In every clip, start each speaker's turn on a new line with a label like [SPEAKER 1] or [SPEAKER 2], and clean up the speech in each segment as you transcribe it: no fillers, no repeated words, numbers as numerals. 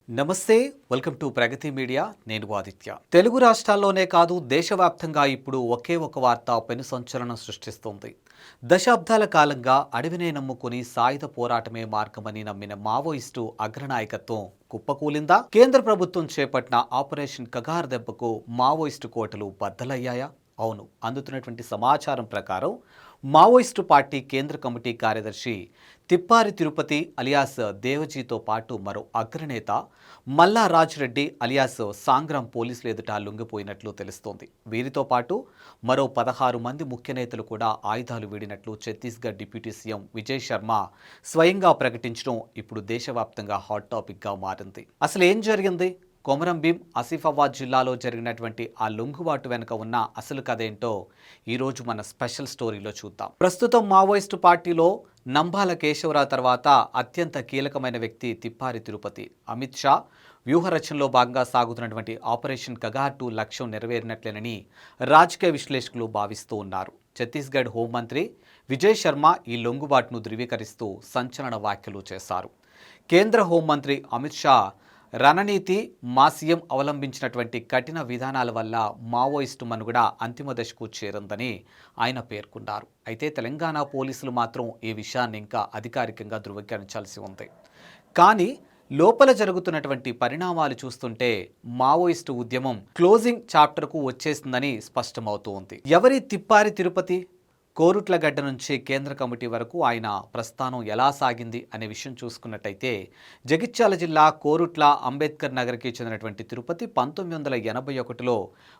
[SPEAKER 1] నమస్తే, welcome to Pragathi media. నేను ఆదిత్య. తెలుగు రాష్ట్రాల్లోనే కాదు, దేశవ్యాప్తంగా ఇప్పుడు ఒకే ఒక వార్త పెను సంచలనం సృష్టిస్తోంది. దశాబ్దాల కాలంగా అడవినే నమ్ముకుని సాయుధ పోరాటమే మార్గమని నమ్మిన మావోయిస్టు అగ్రనాయకత్వం కుప్పకూలిందా? కేంద్ర ప్రభుత్వం చేపట్టిన ఆపరేషన్ కగార్ దెబ్బకు మావోయిస్టు కోటలు బద్దలయ్యాయా? అవును, అందుతున్నటువంటి సమాచారం ప్రకారం మావోయిస్టు పార్టీ కేంద్ర కమిటీ కార్యదర్శి తిప్పారి తిరుపతి అలియాస్ దేవజీతో పాటు మరో అగ్రనేత మల్లా రాజ్రెడ్డి అలియాస్ సాంగ్రాం పోలీసులు ఎదుట లొంగిపోయినట్లు తెలుస్తోంది. వీరితో పాటు మరో 16 మంది ముఖ్య నేతలు కూడా ఆయుధాలు వీడినట్లు ఛత్తీస్గఢ్ డిప్యూటీ సీఎం విజయ్ శర్మ స్వయంగా ప్రకటించడం ఇప్పుడు దేశవ్యాప్తంగా హాట్ టాపిక్గా మారింది. అసలు ఏం జరిగింది? కొమరం భీం ఆసిఫాబాద్ జిల్లాలో జరిగినటువంటి ఆ లొంగుబాటు వెనుక ఉన్న అసలు కథ ఏంటో ఈరోజు మన స్పెషల్ స్టోరీలో చూద్దాం. ప్రస్తుతం మావోయిస్టు పార్టీలో నంబాల కేశవరావు తర్వాత అత్యంత కీలకమైన వ్యక్తి తిప్పారి తిరుపతి. అమిత్ షా వ్యూహరచనలో భాగంగా సాగుతున్నటువంటి ఆపరేషన్ కగార్ 2 లక్ష్యం నెరవేరినట్లేనని రాజకీయ విశ్లేషకులు భావిస్తూ ఉన్నారు. ఛత్తీస్గఢ్ హోంమంత్రి విజయ్ శర్మ ఈ లొంగుబాటును ధృవీకరిస్తూ సంచలన వ్యాఖ్యలు చేశారు. కేంద్ర హోంమంత్రి అమిత్ షా రణనీతి, మా సీఎం అవలంబించినటువంటి కఠిన విధానాల వల్ల మావోయిస్టు మనుగడ అంతిమ దశకు చేరిందని ఆయన పేర్కొన్నారు. అయితే తెలంగాణ పోలీసులు మాత్రం ఈ విషయాన్ని ఇంకా అధికారికంగా ధృవీకరించాల్సి ఉంది. కానీ లోపల జరుగుతున్నటువంటి పరిణామాలు చూస్తుంటే మావోయిస్టు ఉద్యమం క్లోజింగ్ చాప్టర్కు వచ్చేసిందని స్పష్టమవుతూ ఉంది. ఎవరి తిప్పారి తిరుపతి? కోరుట్లగడ్డ నుంచి కేంద్ర కమిటీ వరకు ఆయన ప్రస్థానం ఎలా సాగింది అనే విషయం చూసుకున్నట్టయితే, జగిత్యాల జిల్లా కోరుట్ల అంబేద్కర్ నగర్కి చెందినటువంటి తిరుపతి 1981లో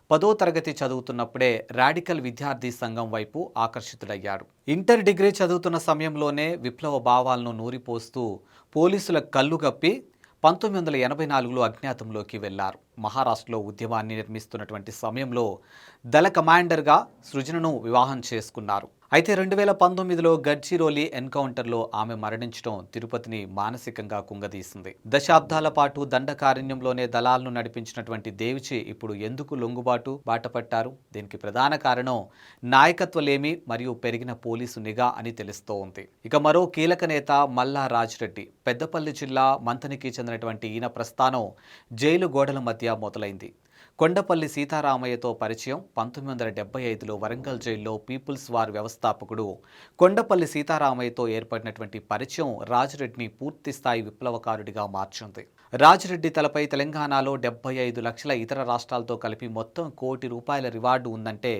[SPEAKER 1] 10వ తరగతి చదువుతున్నప్పుడే రాడికల్ విద్యార్థి సంఘం వైపు ఆకర్షితుడయ్యాడు. ఇంటర్ డిగ్రీ చదువుతున్న సమయంలోనే విప్లవ భావాలను నూరిపోస్తూ పోలీసుల కళ్ళు గప్పి 1984లో అజ్ఞాతంలోకి వెళ్లారు. మహారాష్ట్రలో ఉద్యమాన్ని నిర్మిస్తున్నటువంటి సమయంలో దళ కమాండర్గా సృజనను వివాహం చేసుకున్నారు. అయితే 2019లో గడ్చిరోలి ఎన్కౌంటర్లో ఆమె మరణించడం తిరుపతిని మానసికంగా కుంగదీసింది. దశాబ్దాల పాటు దండకారణ్యంలోనే దళాలను నడిపించినటువంటి దేవిచి ఇప్పుడు ఎందుకు లొంగుబాటు బాటపట్టారు? దీనికి ప్రధాన కారణం నాయకత్వలేమి మరియు పెరిగిన పోలీసు నిఘా అని తెలుస్తూ ఉంది. ఇక మరో కీలక నేత మల్లా రాజ్రెడ్డి. పెద్దపల్లి జిల్లా మంతనికి చెందినటువంటి ఈయన ప్రస్థానం జైలు గోడల మధ్య మొదలైంది. కొండపల్లి సీతారామయ్యతో పరిచయం. 1975లో వరంగల్ జైల్లో పీపుల్స్ వార్ వ్యవస్థాపకుడు కొండపల్లి సీతారామయ్యతో ఏర్పడినటువంటి పరిచయం రాజ్రెడ్డిని పూర్తిస్థాయి విప్లవకారుడిగా మార్చింది. రాజ్రెడ్డి తలపై తెలంగాణలో 75 లక్షల ఇతర రాష్ట్రాలతో కలిపి మొత్తం ₹1 కోటి రివార్డు ఉందంటే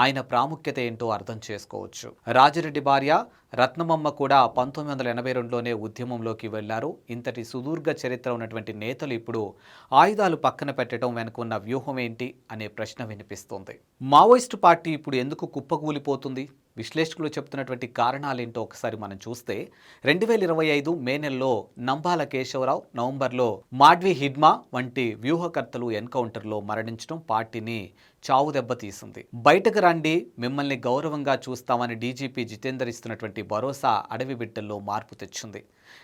[SPEAKER 1] ఆయన ప్రాముఖ్యత ఏంటో అర్థం చేసుకోవచ్చు. రాజిరెడ్డి భార్య రత్నమమ్మ కూడా 1982లోనే ఉద్యమంలోకి వెళ్లారు. ఇంతటి సుదీర్ఘ చరిత్ర ఉన్నటువంటి నేతలు ఇప్పుడు ఆయుధాలు పక్కన పెట్టడం వెనుక ఉన్న వ్యూహం ఏంటి అనే ప్రశ్న వినిపిస్తోంది. మావోయిస్టు పార్టీ ఇప్పుడు ఎందుకు కుప్పకూలిపోతుంది? విశ్లేషకులు చెబుతున్నటువంటి కారణాలేంటో ఒకసారి మనం చూస్తే, 2025 మే నెలలో నంబాల కేశవరావు, నవంబర్లో మాడ్వి హిడ్మా వంటి వ్యూహకర్తలు ఎన్కౌంటర్లో మరణించడం పార్టీని చావు దెబ్బతీసింది. బయటకు రండి, మిమ్మల్ని గౌరవంగా చూస్తామని డీజీపీ జితేందర్ ఇస్తున్నటువంటి భరోసా అడవి బిడ్డల్లో మార్పు తెచ్చింది.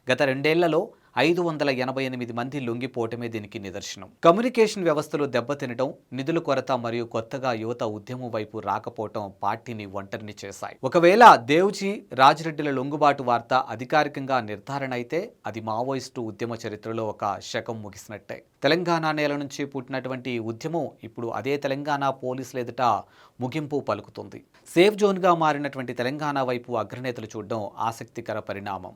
[SPEAKER 1] గత 2 ఏళ్లలో 588 మంది లొంగిపోవటమే దీనికి నిదర్శనం. కమ్యూనికేషన్ వ్యవస్థలు దెబ్బతినటం, నిధుల కొరత మరియు కొత్తగా యువత ఉద్యమం వైపు రాకపోవటం పార్టీని ఒంటరిని చేశాయి. ఒకవేళ దేవ్జీ, రాజిరెడ్డిల లొంగుబాటు వార్త అధికారికంగా నిర్ధారణ అయితే అది మావోయిస్టు ఉద్యమ చరిత్రలో ఒక శకం ముగిసినట్టే. తెలంగాణ నేల నుంచి పుట్టినటువంటి ఉద్యమం ఇప్పుడు అదే తెలంగాణ పోలీసుల ఎదుట ముగింపు పలుకుతుంది. సేఫ్ జోన్గా మారినటువంటి తెలంగాణ వైపు అగ్రనేతలు చూడడం ఆసక్తికర పరిణామం.